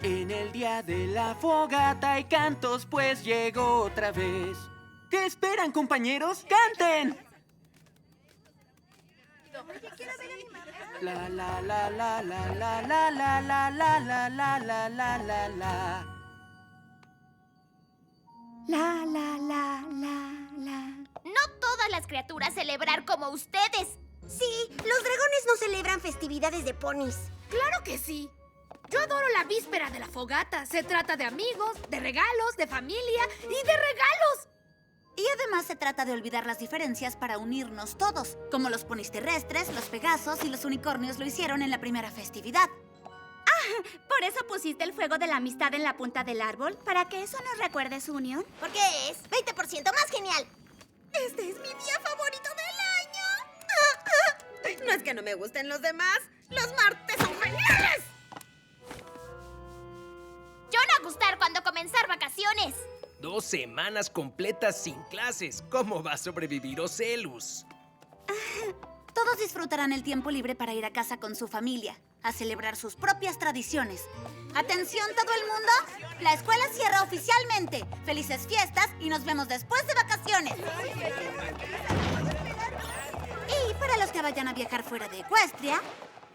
En el día de la fogata hay cantos, pues llegó otra vez. ¿Qué esperan, compañeros? ¡Canten! La la la la la la la la la la la la la la la la. La, la, la, la, la. No todas las criaturas celebrar como ustedes. Sí, los dragones no celebran festividades de ponis. ¡Claro que sí! Yo adoro la víspera de la fogata. Se trata de amigos, de regalos, de familia y de regalos. Y además se trata de olvidar las diferencias para unirnos todos, como los ponis terrestres, los pegasos y los unicornios lo hicieron en la primera festividad. ¿Por eso pusiste el fuego de la amistad en la punta del árbol? ¿Para que eso nos recuerde su unión? Porque es 20% más genial. Este es mi día favorito del año. No es que no me gusten los demás. Los martes son geniales. Yo no gustar cuando comenzar vacaciones. 2 semanas completas sin clases. ¿Cómo va a sobrevivir Ocelus? Todos disfrutarán el tiempo libre para ir a casa con su familia, a celebrar sus propias tradiciones. ¡Atención todo el mundo! La escuela cierra oficialmente. ¡Felices fiestas y nos vemos después de vacaciones! Y para los que vayan a viajar fuera de Ecuestria...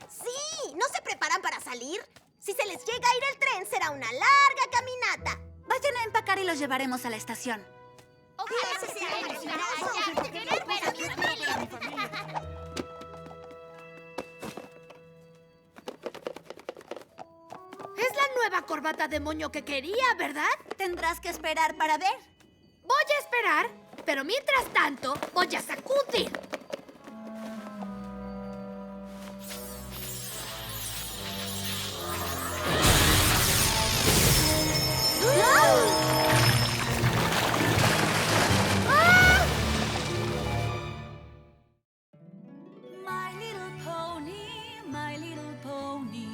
Sí, ¿no se preparan para salir? Si se les llega a ir el tren, será una larga caminata. Vayan a empacar y los llevaremos a la estación. Ojalá se sea maravilloso. Querer ver a mi familia. Es la nueva corbata de moño que quería, ¿verdad? Tendrás que esperar para ver. Voy a esperar, pero mientras tanto voy a sacudir. My little pony, my little pony.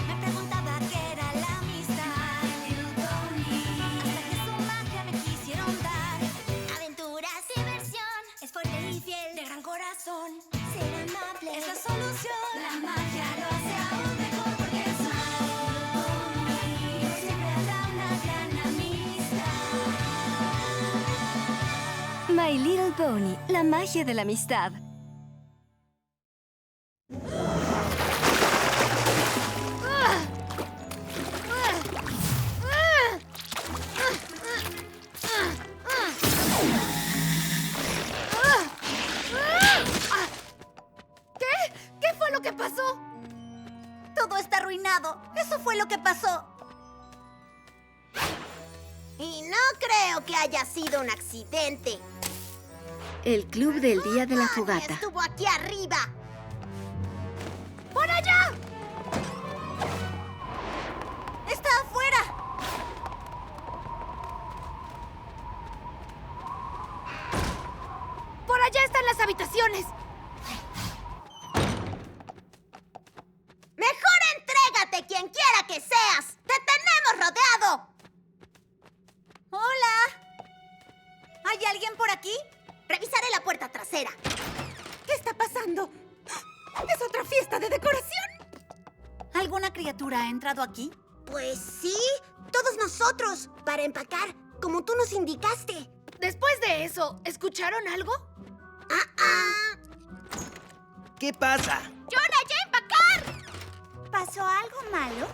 Me preguntaba qué era la amistad, little pony. Hasta que su magia me quisieron dar. Aventuras, Diversión, es fuerte y fiel, de gran corazón. ser amable. Es la solución. La magia lo hace aún mejor porque es My siempre habrá una gran amistad. My Little Pony, la magia de la amistad. ¿Qué fue lo que pasó? Todo está arruinado. Eso fue lo que pasó. Y no creo que haya sido un accidente. El club del día de la fogata. Estuvo aquí arriba. ¡Por allá! ¡Está afuera! ¡Por allá están las habitaciones! ¡Mejor entrégate, quien quiera que seas! ¡Te tenemos rodeado! ¡Hola! ¿Hay alguien por aquí? Revisaré la puerta trasera. ¿Qué está pasando? ¿Es otra fiesta de decoración? ¿Alguna criatura ha entrado aquí? Pues sí, todos nosotros, para empacar, como tú nos indicaste. Después de eso, ¿escucharon algo? ¿Qué pasa? ¡Jonah, ya empacar! ¿Pasó algo malo?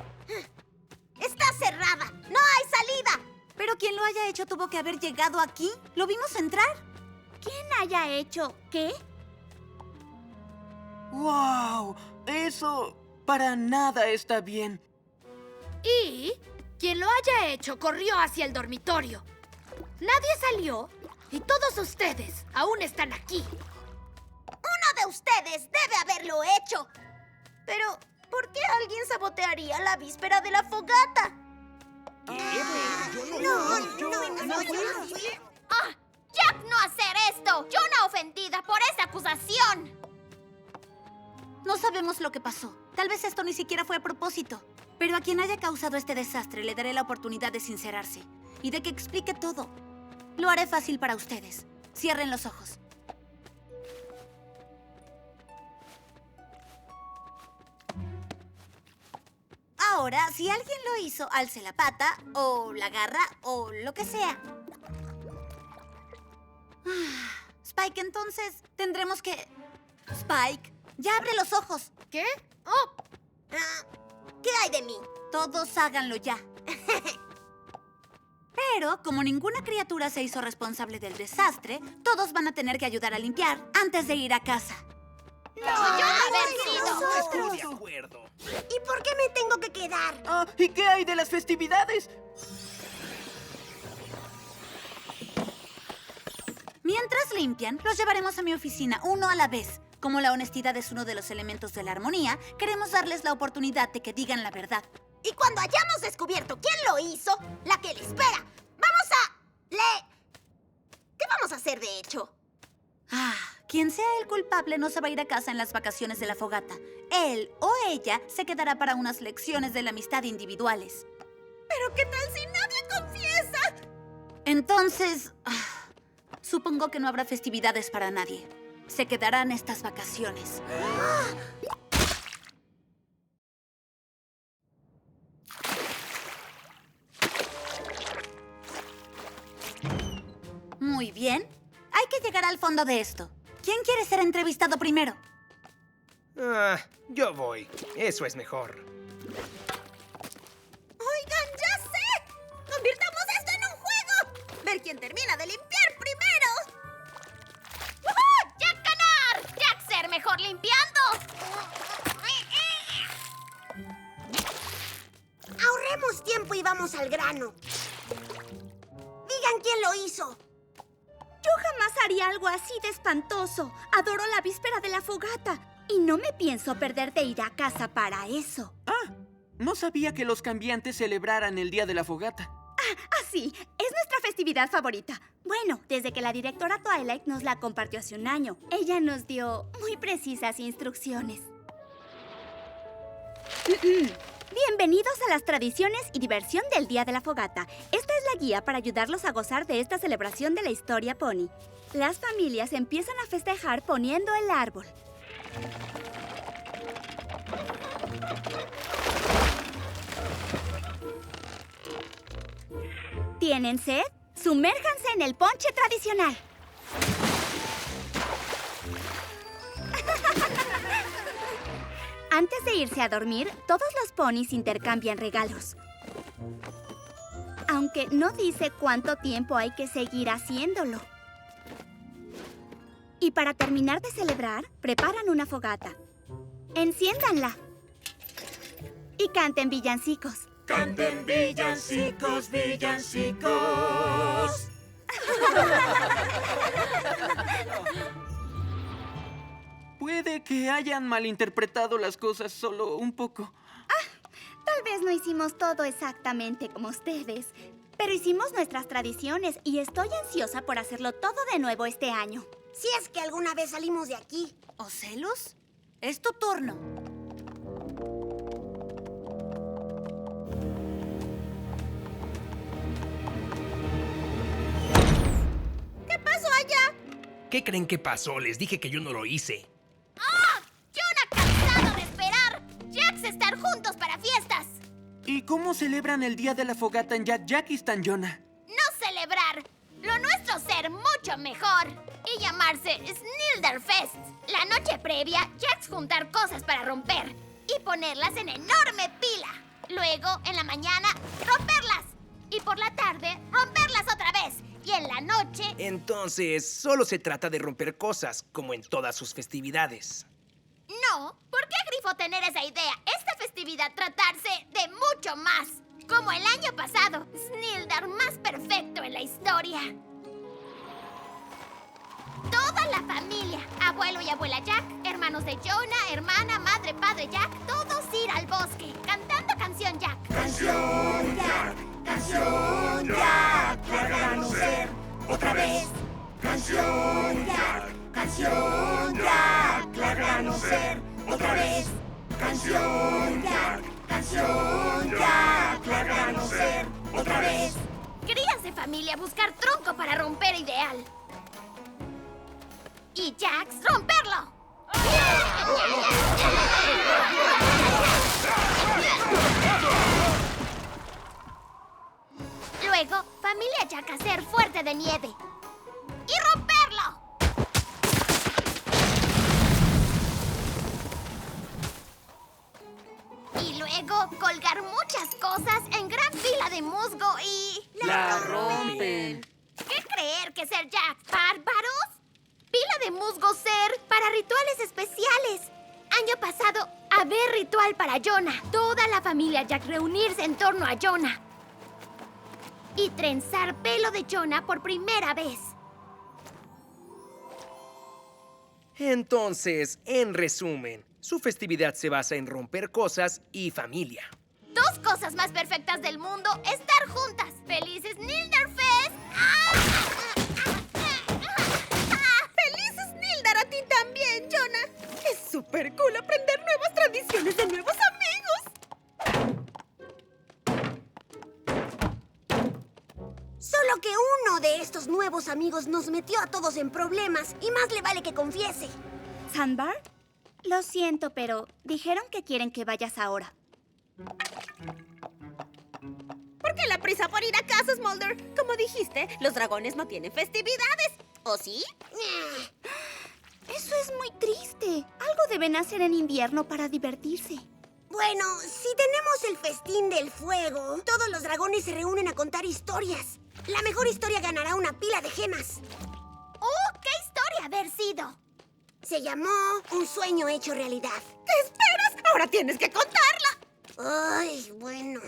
Está cerrada, no hay salida. Pero quien lo haya hecho tuvo que haber llegado aquí. ¿Lo vimos entrar? ¿Quién haya hecho qué? ¡Wow! Eso para nada está bien. Y quien lo haya hecho corrió hacia el dormitorio. Nadie salió y todos ustedes aún están aquí. Uno de ustedes debe haberlo hecho. Pero, ¿por qué alguien sabotearía la víspera de la fogata? ¡Ah! ¡Jack no hacer esto! ¡Jonah ofendida por esa acusación! No sabemos lo que pasó. Tal vez esto ni siquiera fue a propósito. Pero a quien haya causado este desastre le daré la oportunidad de sincerarse y de que explique todo. Lo haré fácil para ustedes. Cierren los ojos. Ahora, si alguien lo hizo, alce la pata, o la garra, o lo que sea. Spike, entonces, tendremos que... Spike, ya abre los ojos. ¿Qué? ¡Oh! ¿Qué hay de mí? Todos háganlo ya. Pero, como ninguna criatura se hizo responsable del desastre, todos van a tener que ayudar a limpiar antes de ir a casa. ¡No, yo haber sido! No estoy de acuerdo. ¿Y por qué me tengo que quedar? Ah, ¿y qué hay de las festividades? Mientras limpian, los llevaremos a mi oficina uno a la vez. Como la honestidad es uno de los elementos de la armonía, queremos darles la oportunidad de que digan la verdad. Y cuando hayamos descubierto quién lo hizo, la que le espera, vamos a... ¿Qué vamos a hacer, de hecho? Quien sea el culpable no se va a ir a casa en las vacaciones de la fogata. Él o ella se quedará para unas lecciones de la amistad individuales. ¿Pero qué tal si nadie confiesa? Entonces, supongo que no habrá festividades para nadie. Se quedarán estas vacaciones. Muy bien. Hay que llegar al fondo de esto. ¿Quién quiere ser entrevistado primero? Yo voy. Eso es mejor. ¡Oigan, ya sé! ¡Convirtamos esto en un juego! ¡Ver quién termina de limpiar primero! ¡Woohoo! ¡Jack ganar! ¡Jack ser mejor limpiando! Ahorremos tiempo y vamos al grano. Digan quién lo hizo. Yo jamás haría algo así de espantoso. Adoro la víspera de la fogata. Y no me pienso perder de ir a casa para eso. No sabía que los cambiantes celebraran el Día de la Fogata. Sí, es nuestra festividad favorita. Bueno, desde que la directora Twilight nos la compartió hace un año. Ella nos dio muy precisas instrucciones. Bienvenidos a las tradiciones y diversión del Día de la Fogata. Esta es la guía para ayudarlos a gozar de esta celebración de la historia pony. Las familias empiezan a festejar poniendo el árbol. ¿Tienen sed? Sumérjanse en el ponche tradicional. Antes de irse a dormir, todos los ponis intercambian regalos. Aunque no dice cuánto tiempo hay que seguir haciéndolo. Y para terminar de celebrar, preparan una fogata. Enciéndanla. Y canten villancicos. ¡Canten villancicos, villancicos! Puede que hayan malinterpretado las cosas solo un poco. Tal vez no hicimos todo exactamente como ustedes, pero hicimos nuestras tradiciones y estoy ansiosa por hacerlo todo de nuevo este año. Si es que alguna vez salimos de aquí. ¿Ocelos? Es tu turno. ¿Qué pasó allá? ¿Qué creen que pasó? Les dije que yo no lo hice. ¡Jonah cansado de esperar! ¡Jacks estar juntos para fiestas! ¿Y cómo celebran el Día de la Fogata en Jackistan, Jonah? No celebrar. Lo nuestro ser mucho mejor. Y llamarse Snilderfest. La noche previa, Jacks juntar cosas para romper. Y ponerlas en enorme pila. Luego, en la mañana, romperlas. Y por la tarde, romperlas otra vez. Y en la noche... Entonces, solo se trata de romper cosas, como en todas sus festividades. No, ¿por qué Grifo tener esa idea? Esta festividad tratarse de mucho más. Como el año pasado, Snildar más perfecto en la historia. Toda la familia, abuelo y abuela Jack, hermanos de Jonah, hermana, madre, padre Jack, todos ir al bosque, cantando Canción Jack. Canción Jack, Canción Jack, larganos ser otra vez. Canción Jack, Canción Jack, larganos ser otra vez. Canción Jack, Canción Jack, larganos ser otra vez. Crías de familia buscar tronco para romper ideal. Y Jax romperlo. Luego, familia Jack hacer fuerte de nieve. ¡Y romperlo! Y luego, colgar muchas cosas en gran fila de musgo y... ¡La rompen! ¿Qué creer que ser Jack? ¿Bárbaros? Pila de musgo ser para rituales especiales. Año pasado, haber ritual para Jonah. Toda la familia Jack reunirse en torno a Jonah. Y trenzar pelo de Jonah por primera vez. Entonces, en resumen, su festividad se basa en romper cosas y familia. Dos cosas más perfectas del mundo, estar juntas. ¡Felices Nilderfest! ¡Felices Nildar a ti también, Jonah! Es súper cool aprender nuevas tradiciones de nuevos amigos. Solo que uno de estos nuevos amigos nos metió a todos en problemas y más le vale que confiese. ¿Sandbar? Lo siento, pero dijeron que quieren que vayas ahora. ¿Por qué la prisa por ir a casa, Smolder? Como dijiste, los dragones no tienen festividades. ¿O sí? Eso es muy triste. Algo deben hacer en invierno para divertirse. Bueno, si tenemos el festín del fuego, todos los dragones se reúnen a contar historias. La mejor historia ganará una pila de gemas. ¡Oh, qué historia haber sido! Se llamó Un sueño hecho realidad. ¿Qué esperas? ¡Ahora tienes que contarla! Ay, bueno.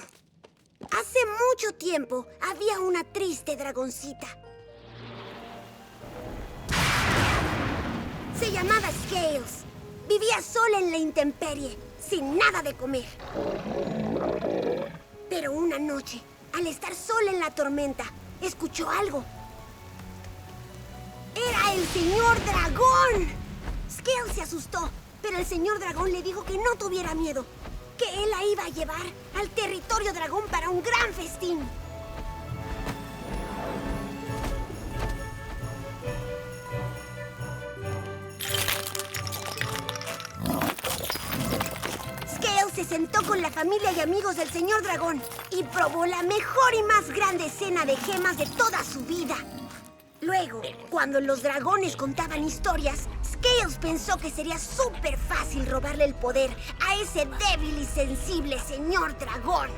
Hace mucho tiempo había una triste dragoncita. Se llamaba Scales. Vivía sola en la intemperie, sin nada de comer. Pero una noche, al estar sola en la tormenta, escuchó algo. ¡Era el señor dragón! Scales se asustó, pero el señor dragón le dijo que no tuviera miedo, que él la iba a llevar al territorio dragón para un gran festín. Scales se sentó con la familia y amigos del señor dragón y probó la mejor y más grande cena de gemas de toda su vida. Luego, cuando los dragones contaban historias, Scales pensó que sería súper fácil robarle el poder a ese débil y sensible señor dragón.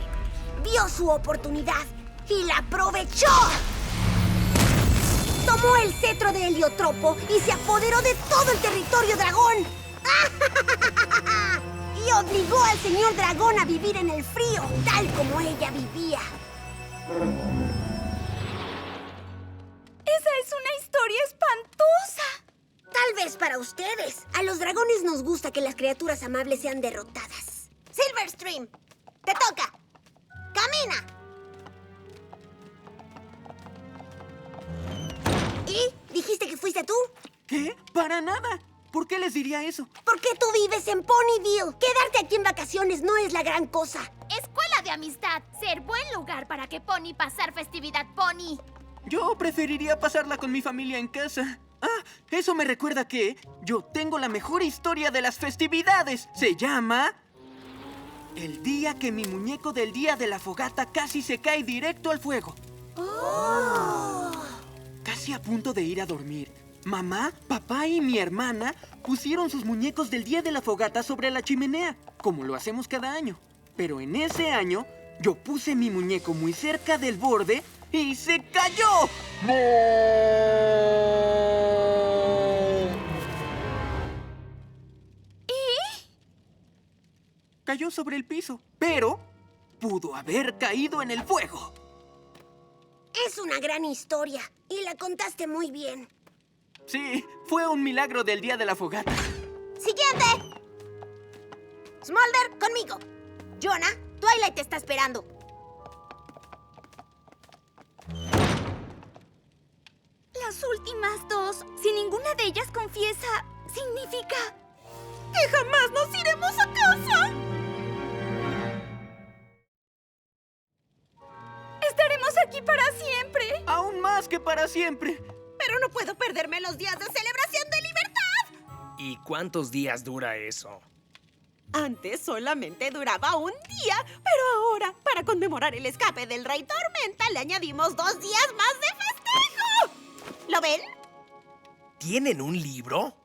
Vio su oportunidad y la aprovechó. Tomó el cetro de Heliotropo y se apoderó de todo el territorio dragón. Y obligó al señor dragón a vivir en el frío, tal como ella vivía. ¡Esa es una historia espantosa! Tal vez para ustedes. A los dragones nos gusta que las criaturas amables sean derrotadas. Silverstream, te toca. ¡Camina! ¿Y? ¿Dijiste que fuiste tú? ¿Qué? ¡Para nada! ¿Por qué les diría eso? Porque tú vives en Ponyville. Quedarte aquí en vacaciones no es la gran cosa. Escuela de amistad, ser buen lugar para que Pony pasar festividad Pony. Yo preferiría pasarla con mi familia en casa. Ah, eso me recuerda que yo tengo la mejor historia de las festividades. Se llama... El día que mi muñeco del día de la fogata casi se cae directo al fuego. Casi a punto de ir a dormir. Mamá, papá y mi hermana pusieron sus muñecos del día de la fogata sobre la chimenea, como lo hacemos cada año. Pero en ese año, yo puse mi muñeco muy cerca del borde y se cayó. ¡No! ¿Y? Cayó sobre el piso, pero pudo haber caído en el fuego. Es una gran historia y la contaste muy bien. Sí, fue un milagro del día de la fogata. ¡Siguiente! Smolder, conmigo. Jonah, Twilight te está esperando. Las últimas dos, si ninguna de ellas confiesa, significa... ¡Que jamás nos iremos a casa! ¡Estaremos aquí para siempre! Aún más que para siempre. Pero no puedo perderme los días de celebración de libertad. ¿Y cuántos días dura eso? Antes solamente duraba un día, pero ahora, para conmemorar el escape del Rey Tormenta, tormenta le añadimos 2 días más de festejo. ¿Lo ven? ¿Tienen un libro?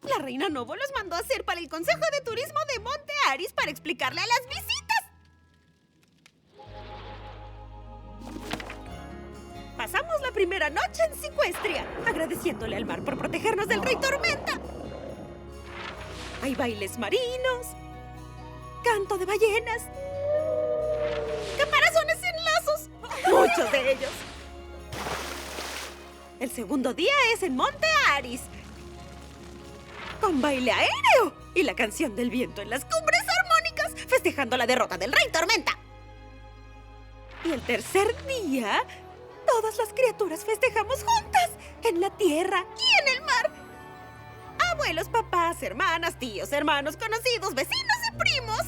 La reina Novo los mandó a hacer para el Consejo de Turismo de Monte Aris para explicarle a las visitas. Pasamos la primera noche en Secuestria, agradeciéndole al mar por protegernos del Rey Tormenta. Hay bailes marinos, canto de ballenas, caparazones sin lazos, muchos de ellos. El segundo día es en Monte Aris, con baile aéreo y la canción del viento en las cumbres armónicas, festejando la derrota del Rey Tormenta. Y el tercer día, todas las criaturas festejamos juntas, en la tierra y en el mar. Abuelos, papás, hermanas, tíos, hermanos, conocidos, vecinos y primos.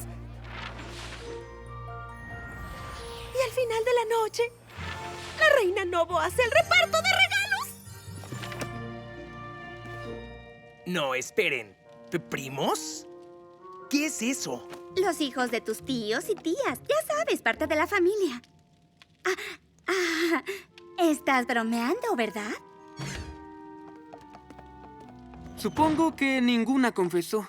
Y al final de la noche, la reina Novo hace el reparto de regalos. No, esperen. ¿Primos? ¿Qué es eso? Los hijos de tus tíos y tías. Ya sabes, parte de la familia. Estás bromeando, ¿verdad? Supongo que ninguna confesó.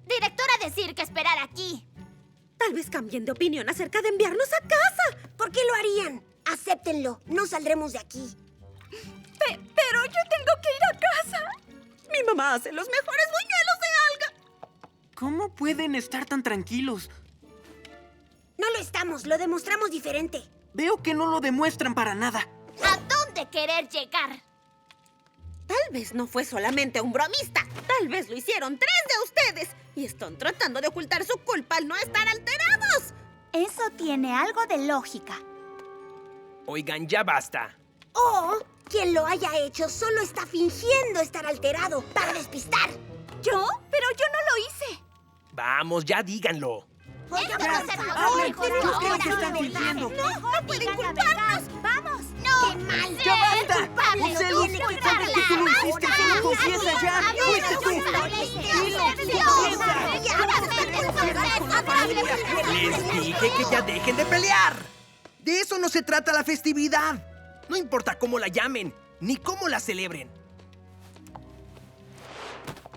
Directora decir que esperar aquí. Tal vez cambien de opinión acerca de enviarnos a casa. ¿Por qué lo harían? Acéptenlo, no saldremos de aquí. Pero yo tengo que ir a casa. Mi mamá hace los mejores buñuelos de alga. ¿Cómo pueden estar tan tranquilos? No lo estamos, lo demostramos diferente. Veo que no lo demuestran para nada. ¿A dónde querer llegar? Tal vez no fue solamente un bromista. Tal vez lo hicieron 3 de ustedes. Y están tratando de ocultar su culpa al no estar alterados. Eso tiene algo de lógica. Oigan, ya basta. O quien lo haya hecho solo está fingiendo estar alterado para despistar. ¿Yo? Pero yo no lo hice. Vamos, ya díganlo. Esto Ya, va a ser hablen. mejor Yo creo que ahora. están fingiendo. No pueden culparnos. ¡Vamos! ¡No! ¡Qué mal! ¡Ya basta! culpable, Celos, tiene que sabes que tú lo hiciste, solo confiesa ya. ¡Fuiste tú! Les dije que ya dejen de pelear. De eso no se trata la festividad. No importa cómo la llamen, ni cómo la celebren.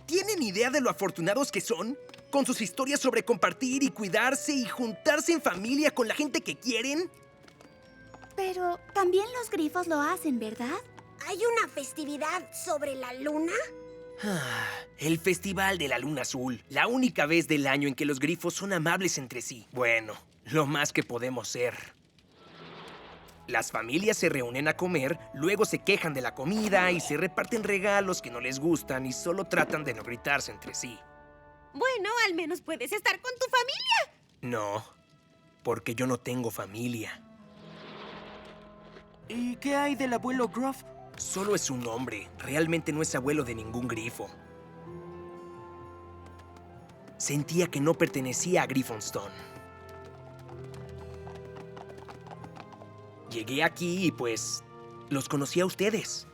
¿Tienen idea de lo afortunados que son? Con sus historias sobre compartir y cuidarse y juntarse en familia con la gente que quieren. Pero también los grifos lo hacen, ¿verdad? ¿Hay una festividad sobre la luna? El Festival de la Luna Azul. La única vez del año en que los grifos son amables entre sí. Bueno, lo más que podemos ser. Las familias se reúnen a comer, luego se quejan de la comida y se reparten regalos que no les gustan y solo tratan de no gritarse entre sí. Bueno, al menos puedes estar con tu familia. No, porque yo no tengo familia. ¿Y qué hay del abuelo Gruff? Solo es un hombre. Realmente no es abuelo de ningún grifo. Sentía que no pertenecía a Griffonstone. Llegué aquí y pues los conocí a ustedes.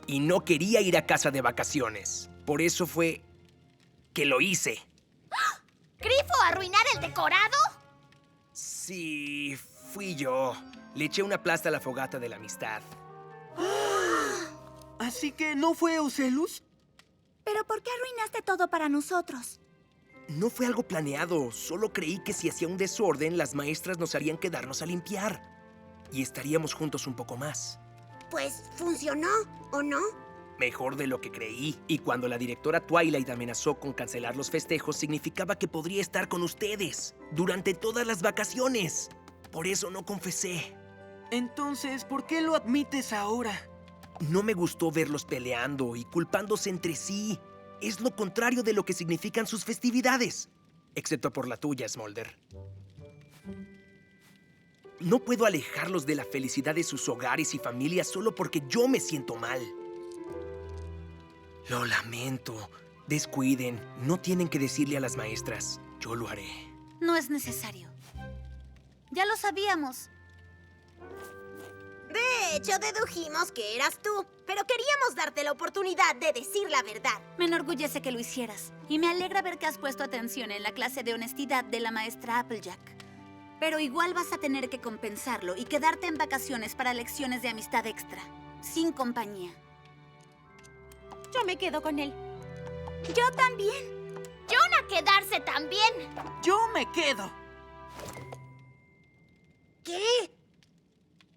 Y no quería ir a casa de vacaciones. Por eso fue que lo hice. ¿Grifo arruinar el decorado? Sí, fui yo. Le eché una plasta a la fogata de la amistad. ¿Así que no fue Ocelus? ¿Pero por qué arruinaste todo para nosotros? No fue algo planeado. Solo creí que si hacía un desorden, las maestras nos harían quedarnos a limpiar. Y estaríamos juntos un poco más. Pues, ¿funcionó o no? Mejor de lo que creí. Y cuando la directora Twilight amenazó con cancelar los festejos, significaba que podría estar con ustedes durante todas las vacaciones. Por eso no confesé. Entonces, ¿por qué lo admites ahora? No me gustó verlos peleando y culpándose entre sí. Es lo contrario de lo que significan sus festividades. Excepto por la tuya, Smolder. No puedo alejarlos de la felicidad de sus hogares y familias solo porque yo me siento mal. Lo lamento. Descuiden. No tienen que decirle a las maestras. Yo lo haré. No es necesario. Ya lo sabíamos. De hecho, dedujimos que eras tú, pero queríamos darte la oportunidad de decir la verdad. Me enorgullece que lo hicieras. Y me alegra ver que has puesto atención en la clase de honestidad de la maestra Applejack. Pero igual vas a tener que compensarlo y quedarte en vacaciones para lecciones de amistad extra, sin compañía. Yo me quedo con él. Yo también. John a quedarse también. Yo me quedo. ¿Qué?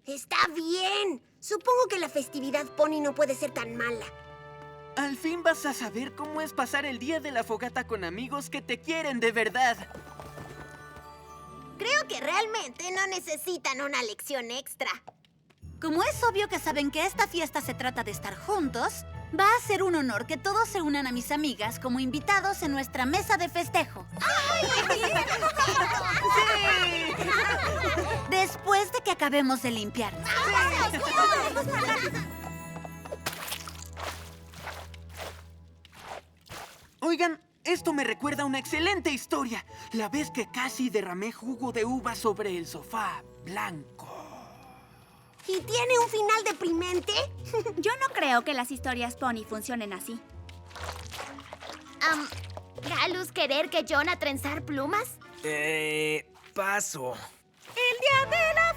Está bien. Supongo que la festividad Pony no puede ser tan mala. Al fin vas a saber cómo es pasar el día de la fogata con amigos que te quieren de verdad. Creo que realmente no necesitan una lección extra. Como es obvio que saben que esta fiesta se trata de estar juntos, va a ser un honor que todos se unan a mis amigas como invitados en nuestra mesa de festejo. Después de que acabemos de limpiarnos. Oigan, esto me recuerda a una excelente historia. La vez que casi derramé jugo de uva sobre el sofá blanco. ¿Y tiene un final deprimente? Yo no creo que las historias Pony funcionen así. ¿Galus querer que John a trenzar plumas? Paso. ¡El día de la